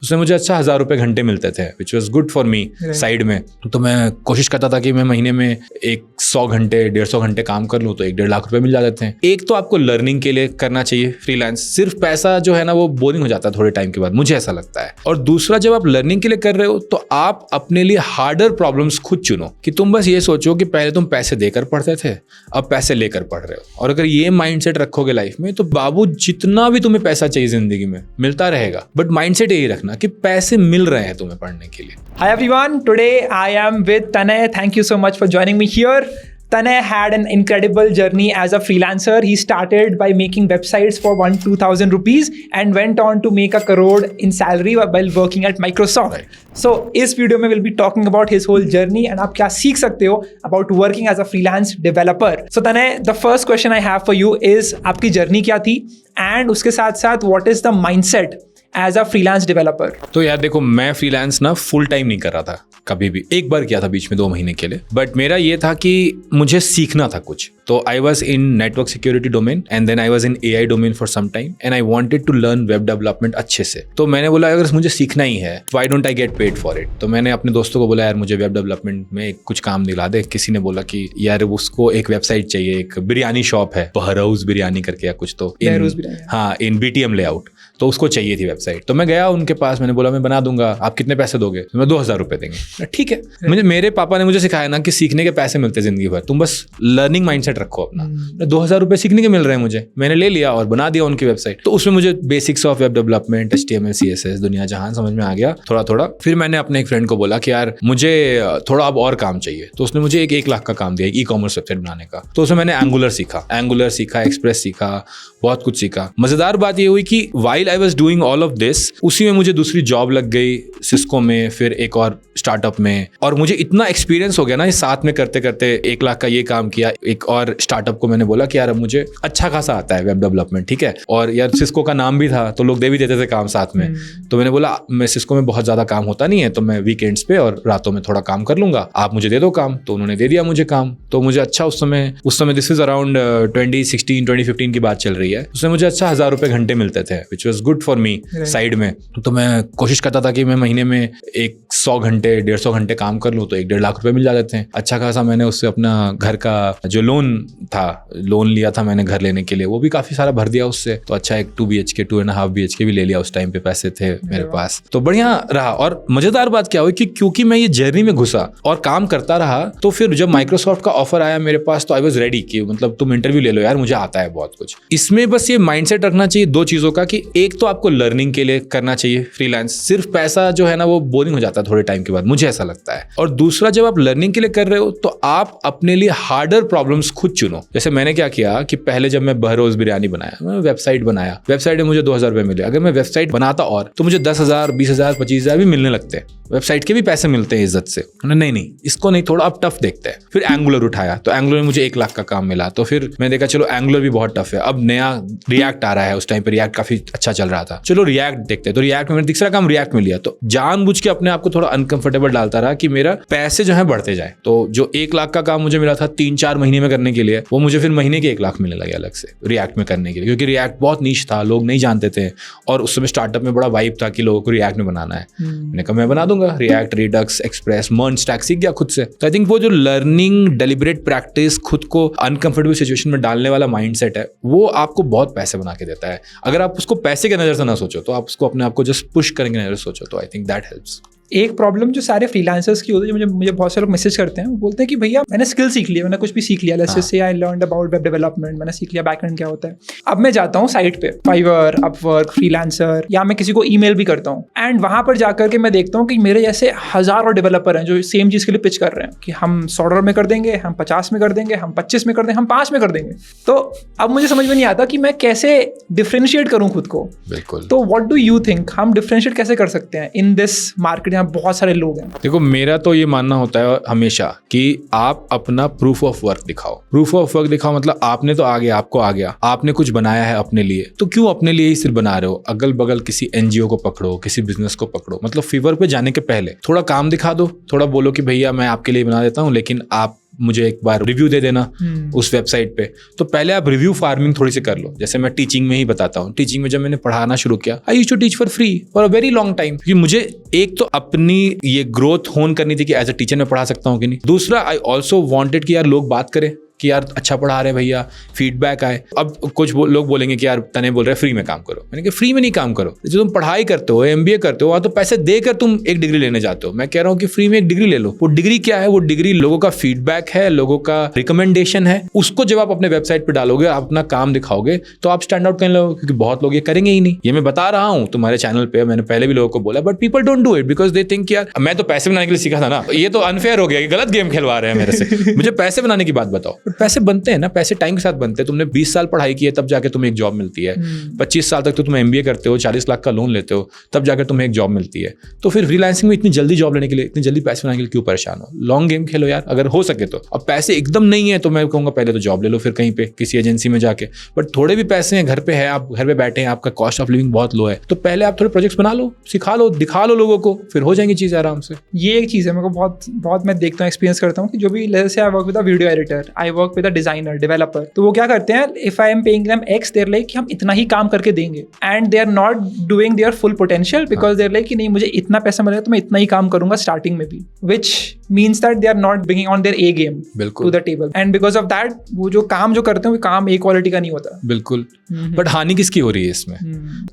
उसमें मुझे अच्छा 1000 रुपये घंटे मिलते थे, which was good for me side में। तो मैं कोशिश करता था कि मैं महीने में 100 घंटे 150 घंटे काम कर लूँ तो 1-1.5 लाख रुपए मिल जाते थे। एक तो आपको लर्निंग के लिए करना चाहिए फ्रीलांस, सिर्फ पैसा जो है ना वो बोरिंग हो जाता है थोड़े टाइम के बाद, मुझे ऐसा लगता है। और दूसरा, जब आप लर्निंग के लिए कर रहे हो तो आप अपने लिए हार्डर प्रॉब्लम्स खुद चुनो, कि तुम बस ये सोचो कि पहले तुम पैसे देकर पढ़ते थे, अब पैसे लेकर पढ़ रहे हो। और अगर ये माइंडसेट रखोगे लाइफ में तो बाबू जितना भी तुम्हें पैसा चाहिए जिंदगी में मिलता रहेगा, बट माइंडसेट यही रखना कि पैसे मिल रहे हैं तुम्हें पढ़ने के लिए। Hi everyone, today I am with Tanay. Thank you so much for joining me here. Tanay had an incredible journey as a freelancer. He started by making websites for 1,000-2,000 rupees and went on to make 1 crore in salary while working at Microsoft. Right. So इस video में we'll be talking about his whole journey and आप क्या सीख सकते हो about working as a freelance developer. So Tanay, the first question I have for you is आपकी journey क्या थी and उसके साथ साथ what is the mindset as a freelance developer? तो यार देखो, मैं फ्रीलांस ना फुल टाइम नहीं कर रहा था कभी भी, एक बार किया था बीच में 2 महीने के लिए, बट मेरा ये था कि मुझे सीखना था कुछ। तो I was in network security domain and then I was in AI domain for some time and I wanted to learn web development अच्छे से। तो मैंने बोला अगर मुझे सीखना ही है why don't I get paid for it. तो मैंने अपने दोस्तों को बोला यार मुझे वेब डेवलपमेंट में कुछ काम दिला दे। किसी ने बोला कि यार उसको एक वेबसाइट चाहिए, एक बिरयानी शॉप है बहराउज बिरयानी करके या कुछ, तो हाँ इन BTM लेआउट, तो उसको चाहिए थी वेबसाइट। तो मैं गया उनके पास, मैंने बोला मैं बना दूंगा, आप कितने पैसे दोगे? तो मैं 2,000 रुपए देंगे। ठीक है। मेरे पापा ने मुझे सिखाया ना कि सीखने के पैसे मिलते जिंदगी भर, तुम बस लर्निंग माइंडसेट रखो अपना। 2,000 रुपए सीखने के मिल रहे हैं मुझे, मैंने ले लिया और बना दिया उनकी वेबसाइट। तो उसमें मुझे basics of web development, HTML CSS दुनिया जहान समझ में आ गया थोड़ा थोड़ा। फिर मैंने अपने एक फ्रेंड को बोला कि यार मुझे थोड़ा अब और काम चाहिए, तो उसने मुझे 1 लाख का काम दिया ई-कॉमर्स वेबसाइट बनाने का। तो उसमें मैंने एंगुलर सीखा, एक्सप्रेस सीखा, बहुत कुछ सीखा। मजेदार बात ये हुई कि while I was doing all of this, उसी में मुझे दूसरी जॉब लग गई सिस्को में, फिर एक और स्टार्टअप में, और मुझे इतना एक्सपीरियंस हो गया ना, इस साथ में करते करते 1 लाख का ये काम किया। एक और स्टार्टअप को मैंने बोला कि यार अब मुझे अच्छा खासा आता है वेब डेवलपमेंट, ठीक है, और यार सिस्को का नाम भी था तो लोग दे भी देते थे काम साथ में। तो मैंने बोला मैं सिस्को में बहुत ज्यादा काम होता नहीं है, तो मैं वीकेंड्स पे और रातों में थोड़ा काम कर लूंगा, आप मुझे दे दो काम। तो उन्होंने दे दिया मुझे काम। तो मुझे अच्छा उस समय दिस इज अराउंड 2016-2015 की बात चल रही है, उसमें मुझे अच्छा 1000 रुपए घंटे मिलते थे, which was good for me side में। तो मैं कोशिश करता था कि मैं महीने में 100 घंटे 150 घंटे काम कर लूँ तो 1-1.5 लाख रुपए मिल जाते थे। अच्छा खासा मैंने उससे अपना घर का जो लोन लिया था मैंने घर लेने के लिए, वो भी काफी सारा भर दिया उससे। तो अच्छा एक 2 BHK 2.5 BHK भी ले लिया, उस टाइम पे पैसे थे मेरे पास, तो बढ़िया रहा। और मजेदार बात क्या हुई कि क्योंकि मैं ये जर्नी में घुसा और काम करता रहा, तो फिर जब माइक्रोसॉफ्ट का ऑफर आया मेरे पास तो आई वॉज रेडी कि मतलब तुम इंटरव्यू ले लो यार, मुझे आता है बहुत कुछ। इसमें बस ये माइंडसेट रखना चाहिए 2 चीजों का, कि एक तो आपको लर्निंग के लिए करना चाहिए फ्रीलांस, सिर्फ पैसा जो है ना वो बोरिंग हो जाता है थोड़े टाइम के बाद, मुझे ऐसा लगता है। और दूसरा, जब आप लर्निंग के लिए कर रहे हो तो आप अपने लिए हार्डर प्रॉब्लम्स खुद चुनो। जैसे मैंने क्या किया कि पहले जब मैं बहरोज बिरयानी बनाया, मैं वेबसाइट में मुझे 2,000 रुपए मिले। अगर मैं वेबसाइट बनाता और तो मुझे 10,000 20,000 25,000 भी मिलने लगते हैं, वेबसाइट के भी पैसे मिलते हैं इज्जत से। नहीं इसको नहीं, थोड़ा अब टफ देखते हैं। फिर एंगुलर उठाया तो एंगुलर में मुझे 1 लाख का काम मिला। तो फिर मैं देखा चलो एंगुलर भी बहुत टफ है, अब नया रिएक्ट आ रहा है, उस टाइम पे रिएक्ट काफी अच्छा चल रहा था, चलो रिएक्ट देखते हैं। तो रिएक्ट में मैंने तीसरा काम रिएक्ट में लिया। तो जानबूझ के अपने आप को थोड़ा अनकंफर्टेबल डालता रहा कि मेरा पैसे जो है बढ़ते जाए। तो जो 1 लाख का काम मुझे मिला था 3-4 महीने में करने के लिए, वो मुझे फिर महीने के 1 लाख मिलने लगे अलग से रिएक्ट में करने के लिए, क्योंकि रिएक्ट बहुत नीश था, लोग नहीं जानते थे। और उस समय स्टार्टअप में बड़ा वाइब था कि लोगों को रिएक्ट में बनाना है। मैंने कहा मैं बना दूंगा रिएक्ट, रिडक्स, एक्सप्रेस, मर्ज स्टैक सीख गया खुद से। तो आई थिंक वो जो लर्निंग, डेलिब्रेट प्रैक्टिस, खुद को अनकंफर्टेबल सिचुएशन में डालने वाला माइंडसेट है, वो आपको बहुत पैसे बना के देता है। अगर आप उसको पैसे के नजर से ना सोचो, तो आप उसको अपने आप को जस्ट पुश करने की नजर से सोचो, तो आई थिंक दैट हेल्प्स। एक प्रॉब्लम जो सारे फ्रीलांसर्स की होती है, मुझे बहुत सारे लोग मैसेज करते हैं, वो बोलते हैं कि भैया मैंने स्किल सीख लिया, मैंने कुछ भी सीख लिया, let's say I learned about web development, मैंने सीख लिया बैकएंड क्या होता है। अब मैं जाता हूँ साइट पे, फाइवर, अपवर्क, फ्रीलांसर, या मैं किसी को ईमेल भी करता हूँ, एंड वहां पर जाकर के मैं देखता हूँ कि मेरे जैसे हजारों डेवलपर हैं जो सेम चीज के लिए पिच कर रहे हैं कि हम $100 में कर देंगे, हम 50 में कर देंगे, हम 25 में कर देंगे, हम 5 में कर देंगे। तो अब मुझे समझ में नहीं आता कि मैं कैसे डिफरेंशिएट करूँ खुद को। बिल्कुल। तो व्हाट डू यू थिंक, हम डिफरेंशिएट कैसे कर सकते हैं इन दिस मार्केट, यहाँ बहुत सारे लोग। देखो मेरा तो ये मानना होता है हमेशा कि आप अपना प्रूफ ऑफ वर्क दिखाओ। प्रूफ ऑफ वर्क दिखाओ मतलब आपने तो आ गया, आपको आ गया, आपने कुछ बनाया है अपने लिए, तो क्यों अपने लिए ही सिर्फ बना रहे हो? अगल बगल किसी NGO को पकड़ो, किसी बिजनेस को पकड़ो। मतलब फीवर पे जाने के पहले थोड़ा काम दिखा दो, थोड़ा बोलो कि भैया मैं आपके लिए बना देता हूँ, लेकिन आप मुझे एक बार रिव्यू दे देना उस वेबसाइट पे। तो पहले आप रिव्यू फार्मिंग थोड़ी सी कर लो। जैसे मैं टीचिंग में ही बताता हूँ, टीचिंग में जब मैंने पढ़ाना शुरू किया, I used to teach for free for a very long time, क्योंकि मुझे एक तो अपनी ये ग्रोथ होन करनी थी कि एज अ टीचर मैं पढ़ा सकता हूँ कि नहीं। दूसरा, आई ऑल्सो वांटेड कि यार लोग बात करें कि यार अच्छा पढ़ा रहे भैया, फीडबैक आए। अब कुछ लोग बोलेंगे कि यार तने बोल रहे फ्री में काम करो। मैंने कहा फ्री में नहीं काम करो, जो तुम पढ़ाई करते हो, MBA करते हो, वहाँ तो पैसे देकर तुम एक डिग्री लेने जाते हो। मैं कह रहा हूँ कि फ्री में एक डिग्री ले लो। वो डिग्री क्या है? वो डिग्री लोगों का फीडबैक है, लोगों का रिकमेंडेशन है। उसको जब आप अपने वेबसाइट पर डालोगे, आप अपना काम दिखाओगे, तो आप स्टैंड आउट करने लगोगे, क्योंकि बहुत लोग ये करेंगे ही नहीं। ये मैं बता रहा हूँ तुम्हारे चैनल पे, मैंने पहले भी लोगों को बोला, but people don't do it because they think यार मैं तो पैसे बनाने के लिए सीखा था ना, ये तो अनफेयर हो गया, गलत गेम खिलवा रहे हैं मेरे से। मुझे पैसे बनाने की बात बताओ। पैसे बनते हैं ना, पैसे टाइम के साथ बनते हैं। तुमने 20 साल पढ़ाई की है, तब जाके तुम्हें एक जॉब मिलती है। 25 साल तक तो तुम MBA करते हो, 40 लाख का लोन लेते हो, तब जाकर तुम्हें एक जॉब मिलती है। तो फिर फ्रीलांसिंग में इतनी जल्दी जॉब लेने के लिए, इतनी जल्दी पैसे बनाने के लिए क्यों परेशान हो? लॉन्ग गेम खेलो यार, अगर हो सके तो। अब पैसे एकदम नहीं है तो मैं कहूँगा पहले तो जॉब ले लो, फिर कहीं पे किसी एजेंसी में जाके। बट थोड़े भी पैसे हैं, घर पे है, आप घर पे बैठे हैं, आपका कॉस्ट ऑफ लिविंग बहुत लो है, तो पहले आप थोड़े प्रोजेक्ट्स बना लो, सिखा लो, दिखा लो लोगों को, फिर हो जाएंगी चीज़ें आराम से। ये एक चीज़ है मेरे को बहुत मैं देखता हूँ, एक्सपीरियंस करता हूँ कि जो भी जैसे I work with a video editor, I work with a designer, developer, तो वो क्या करते हैं, if I am paying them X, they're like कि हम इतना ही काम करके देंगे, and they are not doing their full potential because they're like कि नहीं मुझे इतना पैसा मिलेगा तो मैं इतना ही काम करूंगा स्टार्टिंग में भी, which means that they are not bringing on their a game to the table, and because of that वो जो काम जो करते हैं वो काम ए क्वालिटी का नहीं होता। बिल्कुल। बट हानि किसकी हो रही है इसमें?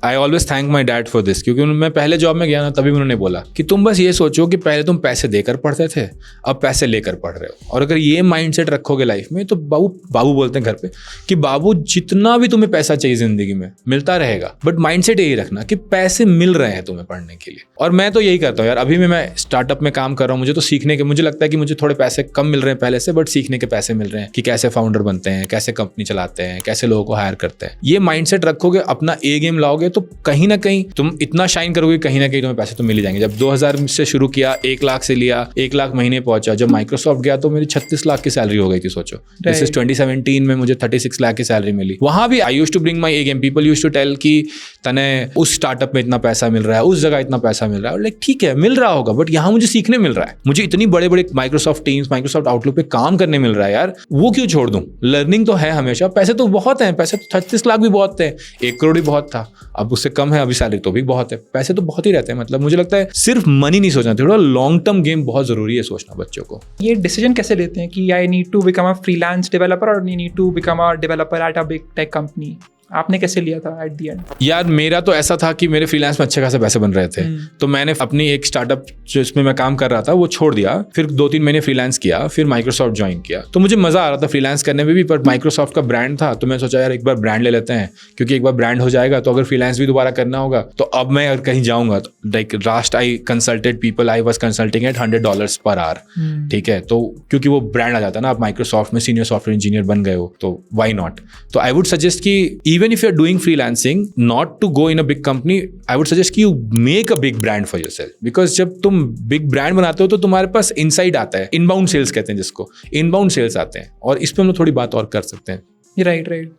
I always thank my dad for this, क्योंकि मैं पहले जॉब में गया ना, तभी उन्होंने बोला कि तुम बस ये सोचो कि पहले तुम पैसे देकर पढ़ते थे, अब पैसे लेकर पढ़ रहे हो। और अगर ये माइंडसेट रखोगे लाइफ में, तो बाबू बोलते हैं घर पे कि बाबू जितना भी तुम्हें पैसा चाहिए जिंदगी में मिलता रहेगा, बट माइंडसेट यही रखना कि पैसे मिल रहे हैं तुम्हें पढ़ने के लिए। और मैं तो यही करता हूँ यार, अभी मैं स्टार्टअप में काम कर रहा हूँ, मुझे तो सीखने के, मुझे लगता है कि मुझे थोड़े पैसे कम मिल रहे हैं पहले से, बट सीखने के पैसे मिल रहे हैं कि कैसे फाउंडर बनते हैं, कैसे कंपनी चलाते हैं, कैसे लोगों को हायर करते हैं। ये माइंडसेट रखोगे, अपना ए गेम लाओगे, तो कहीं ना कहीं तुम इतना शाइन करोगे, कहीं ना कहीं तुम्हें पैसे तो मिल ही जाएंगे। जब 2000 से शुरू किया, 1 लाख से लिया, 1 लाख महीने पहुंचा। जब माइक्रोसॉफ्ट गया तो मेरी 36 लाख की सैलरी हो गई थी, सोचो। दिस इज 2017 में मुझे 36 लाख की सैलरी मिली। वहां भी I used to bring my a game. People used to tell कि तने उस स्टार्टअप में इतना पैसा मिल रहा है, उस जगह इतना पैसा मिल रहा है। लाइक ठीक है, मिल रहा होगा, बट यहाँ मुझे सीखने मिल रहा है, मुझे इतनी बड़े बड़े माइक्रोसॉफ्ट टीम्स, माइक्रोसॉफ्ट आउटलुक पे काम करने मिल रहा है यार, वो क्यों छोड़ दूं? लर्निंग तो है हमेशा। पैसे तो बहुत हैं, पैसे तो 36 लाख भी बहुत थे, 1 करोड़ भी बहुत था, अब उससे कम है अभी सैलरी, तो भी बहुत है। पैसे तो बहुत ही रहते हैं। मतलब मुझे लगता है सिर्फ मनी नहीं सोचना, थोड़ा लॉन्ग टर्म गेम बहुत जरूरी है सोचना बच्चों को। ये डिसीजन कैसे लेते हैं कि I need to become a freelance developer और I need to become a developer at a big tech company? आपने कैसे लिया था एट द एंड? यार मेरा तो ऐसा था कि मेरे फ्रीलांस में अच्छे खासे पैसे बन रहे थे, तो मैंने अपनी एक स्टार्टअप जिसमें मैं काम कर रहा था वो छोड़ दिया, फिर 2-3 महीने फ्रीलांस किया, फिर माइक्रोसॉफ्ट ज्वाइन किया। तो मुझे मजा आ रहा था फ्रीलांस करने में भी, पर माइक्रोसॉफ्ट का ब्रांड था, तो मैं सोचा यार एक बार ब्रांड ले लेते हैं, क्योंकि एक बार ब्रांड हो जाएगा तो अगर फ्रीलांस भी दोबारा करना होगा तो अब मैं अगर कहीं जाऊंगा तो like last I consulted people, I was consulting at $100 per our. ठीक है, तो क्योंकि वो ब्रांड आ जाता है ना, आप माइक्रोसॉफ्ट में सीनियर सॉफ्टवेयर इंजीनियर बन गए हो, तो व्हाई नॉट। तो आई वुड सजेस्ट कि even if you are doing freelancing, not to go in a big company, I would suggest कि you make a big brand for yourself, because जब तुम big brand बनाते हो तो तुम्हारे पास inside आता है, इनबाउंड सेल्स कहते हैं जिसको, इनबाउंड सेल्स आते हैं, और इस पे हम लोग थोड़ी बात और कर सकते हैं। राइट।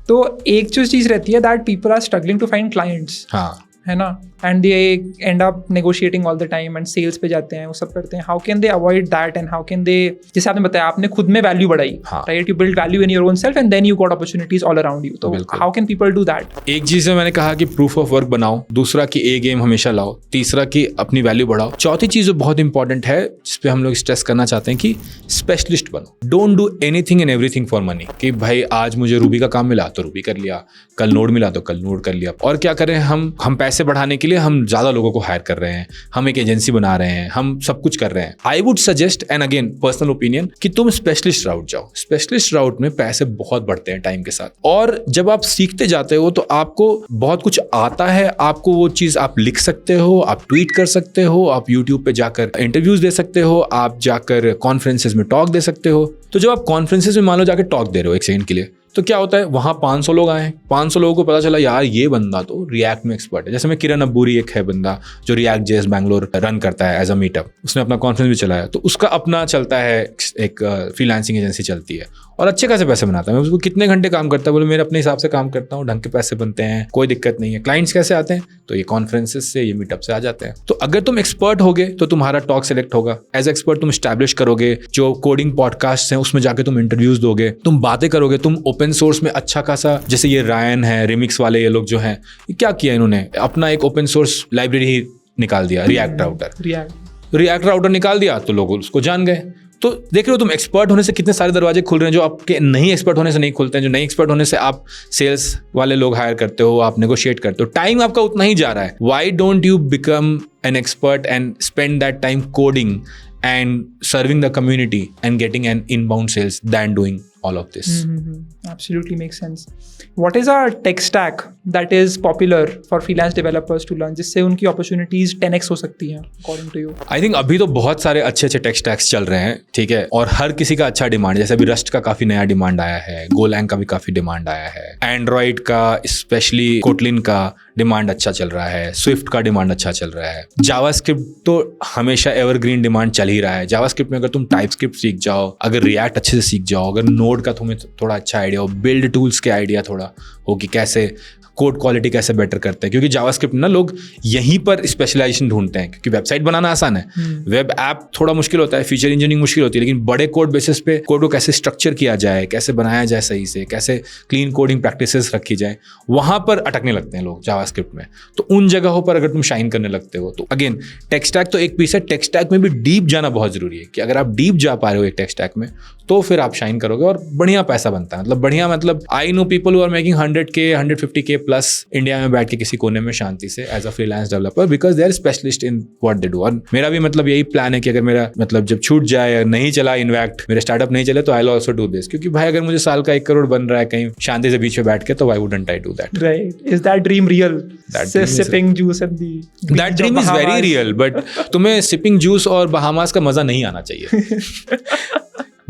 तो एक जो चीज़ रहती है that people are struggling to find clients, हाँ, है ना, and they end up negotiating all the time and sales पे जाते हैं, वो सब करते हैं। How can they avoid that and how can they, जैसे आपने बताया आपने खुद में वैल्यू बढ़ाई, right, you build value in your own self and then you got opportunities all around you. तो how can people do that? एक चीज है, मैंने कहा कि प्रूफ ऑफ वर्क बनाओ, दूसरा कि ए गेम हमेशा लाओ, तीसरा कि अपनी वैल्यू बढ़ाओ, चौथी चीज जो बहुत इंपॉर्टेंट है जिसपे हम लोग स्ट्रेस करना चाहते हैं कि स्पेशलिस्ट बनो। Don't do anything and everything for money, कि भाई आज मुझे रूबी का काम मिला तो रूबी कर लिया, कल नोड मिला तो कल नोड कर लिया। और क्या करें, हम पैसे बढ़ाने के लिए हम ज्यादा लोगों को हायर कर रहे हैं, हम एक एजेंसी बना रहे हैं, हम सब कुछ कर रहे हैं। आई would suggest, and again personal opinion, कि तुम स्पेशलिस्ट राउट जाओ। स्पेशलिस्ट राउट में पैसे बहुत बढ़ते हैं टाइम के साथ, और जब आप सीखते जाते हो तो आपको बहुत कुछ आता है, आपको वो चीज आप लिख सकते हो, आप ट्वीट कर सकते हो, आप यूट्यूब पे जाकर इंटरव्यूज दे सकते हो, आप जाकर कॉन्फ्रेंसेज में टॉक दे सकते हो। तो जब आप कॉन्फ्रेंसेज में मान लो जाकर टॉक दे रहे हो 1 सेकंड के लिए, तो क्या होता है, वहां 500 लोग आए, 500 लोगों को पता चला यार ये बंदा तो रिएक्ट में एक्सपर्ट है। जैसे मैं किरण अब्बूरी एक है बंदा जो रिएक्ट जेएस बैंगलोर रन करता है एज अ मीटअप, उसने अपना कॉन्फ्रेंस भी चलाया, तो उसका अपना चलता है, एक फ्रीलांसिंग एजेंसी चलती है, और अच्छे खासे पैसे बनाता है। मैं उसको कितने घंटे काम करता है, बोले मेरे अपने हिसाब से काम करता हूँ, ढंग के पैसे बनते हैं, कोई दिक्कत नहीं है। क्लाइंट्स कैसे आते हैं, तो ये कॉन्फ्रेंसेस से, ये मीटअप से आ जाते हैं। तो अगर तुम एक्सपर्ट होगे तो तुम्हारा टॉक सेलेक्ट होगा, एज एक्सपर्ट तुम स्टैब्लिश करोगे, जो कोडिंग पॉडकास्ट हैं उसमें जाके तुम इंटरव्यूज दोगे, तुम बातें करोगे, तुम ओपन सोर्स में अच्छा खासा, जैसे ये रायन है, रिमिक्स वाले ये लोग जो हैं, क्या किया इन्होंने, अपना एक ओपन सोर्स लाइब्रेरी ही निकाल दिया, रिएक्ट राउटर निकाल दिया, तो लोग उसको जान गए। तो देख रहे हो तुम एक्सपर्ट होने से कितने सारे दरवाजे खुल रहे हैं जो आपके नहीं एक्सपर्ट होने से नहीं खुलते हैं, जो नहीं एक्सपर्ट होने से आप सेल्स वाले लोग हायर करते हो, आप नेगोशिएट करते हो, टाइम आपका उतना ही जा रहा है। Why don't you become an expert and spend that time coding and serving the community and getting an inbound sales than doing all of this. Absolutely makes sense. What is our tech stack that is popular for freelance developers to learn, जिससे उनकी opportunities 10x हो सकती हैं according to you? I think अभी तो बहुत सारे अच्छे अच्छे टेक स्टैक्स चल रहे हैं, ठीक है, और हर किसी का अच्छा डिमांड, जैसे अभी रस्ट का काफी नया डिमांड आया है, गोलैंग का भी काफी डिमांड आया है, एंड्रॉइड का स्पेशली कोटलिन का डिमांड अच्छा चल रहा है, स्विफ्ट का डिमांड अच्छा चल रहा है, जावास्क्रिप्ट तो हमेशा एवरग्रीन डिमांड चल ही रहा है। जावास्क्रिप्ट में अगर तुम टाइपस्क्रिप्ट सीख जाओ, अगर रिएक्ट अच्छे से सीख जाओ, अगर नोड का तुम्हें थोड़ा अच्छा आइडिया हो, बिल्ड टूल्स के आइडिया थोड़ा हो कि कैसे कोड क्वालिटी कैसे बेटर करते हैं, क्योंकि जावास्क्रिप्ट ना लोग यहीं पर स्पेशलाइजेशन ढूंढते हैं, क्योंकि वेबसाइट बनाना आसान है, वेब ऐप थोड़ा मुश्किल होता है, फीचर इंजीनियरिंग मुश्किल होती है, लेकिन बड़े कोड बेसिस पे कोड को कैसे स्ट्रक्चर किया जाए, कैसे बनाया जाए सही से, कैसे क्लीन कोडिंग प्रैक्टिसेस रखी जाए, वहां पर अटकने लगते हैं लोग जावास्क्रिप्ट में। तो उन जगहों पर अगर तुम शाइन करने लगते हो, तो अगेन टेक स्टैक तो एक पीस है, टेक स्टैक में भी डीप जाना बहुत जरूरी है, कि अगर आप डीप जा पा रहे हो एक टेक स्टैक में, तो फिर आप शाइन करोगे और बढ़िया पैसा बनता है। मतलब बढ़िया, मतलब I know people who are making 100K 150K plus India में बैठ के किसी कोने में शांति से as a freelance developer, because they are specialist in what they do. और मेरा भी मतलब यही प्लान है कि अगर मेरा मतलब जब छूट जाए, नहीं चला इनफैक्ट मेरे स्टार्टअप नहीं चले, तो I will also do this, क्योंकि भाई अगर मुझे साल का 1 करोड़ बन रहा है कहीं शांति से बीच में बैठ के, तो why wouldn't I do that? Right, is that dream real? Sipping juice at the that dream is very real, but तुम्हें सिपिंग जूस और बहामास का मजा नहीं आना चाहिए।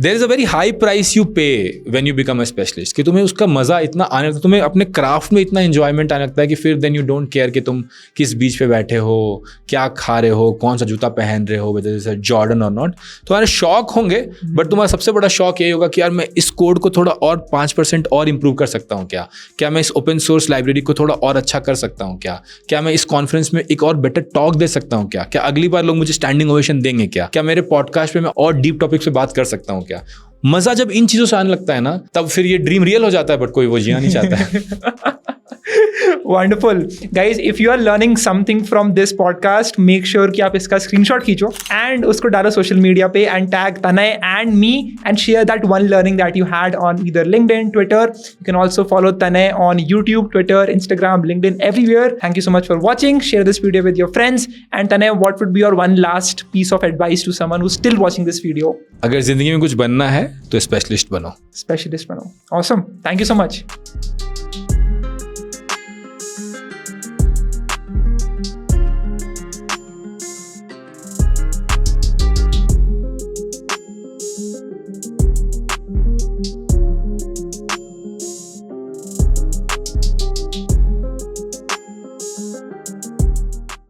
There is a very high price you pay when you become a specialist, कि तुम्हें उसका मजा इतना आने लगता है, तुम्हें अपने क्राफ्ट में इतना एंजॉयमेंट आने लगता है कि फिर देन यू डोंट केयर कि तुम किस बीच पे बैठे हो, क्या खा रहे हो, कौन सा जूता पहन रहे हो, जैसे जॉर्डन और नॉट। तुम्हारे शौक होंगे, बट तुम्हारा सबसे बड़ा शौक यही होगा कि यार मैं इस कोड को थोड़ा और 5% और इंप्रूव कर सकता हूँ क्या मैं इस ओपन सोर्स लाइब्रेरी को थोड़ा और अच्छा कर सकता हूँ क्या मैं इस कॉन्फ्रेंस में एक और बेटर टॉक दे सकता हूँ क्या अगली बार लोग मुझे स्टैंडिंग ओवेशन देंगे क्या मेरे पॉडकास्ट पे मैं और डीप टॉपिक पे बात कर सकता हूँ क्या। मजा जब इन चीजों से आने लगता है ना, तब फिर ये ड्रीम रियल हो जाता है, बट कोई वो जीना नहीं चाहता है। Wonderful. Guys, if you are learning something from this podcast, make sure कि आप इसका screenshot खींचो and उसको डालो social media पे and tag Tanay and me and share that one learning that you had on either LinkedIn, Twitter. You can also follow Tanay on YouTube, Twitter, Instagram, LinkedIn, everywhere. Thank you so much for watching. Share this video with your friends. And Tanay, what would be your one last piece of advice to someone who's still watching this video? अगर जिंदगी में कुछ बनना है तो specialist बनो। Specialist बनो. Awesome. Thank you so much.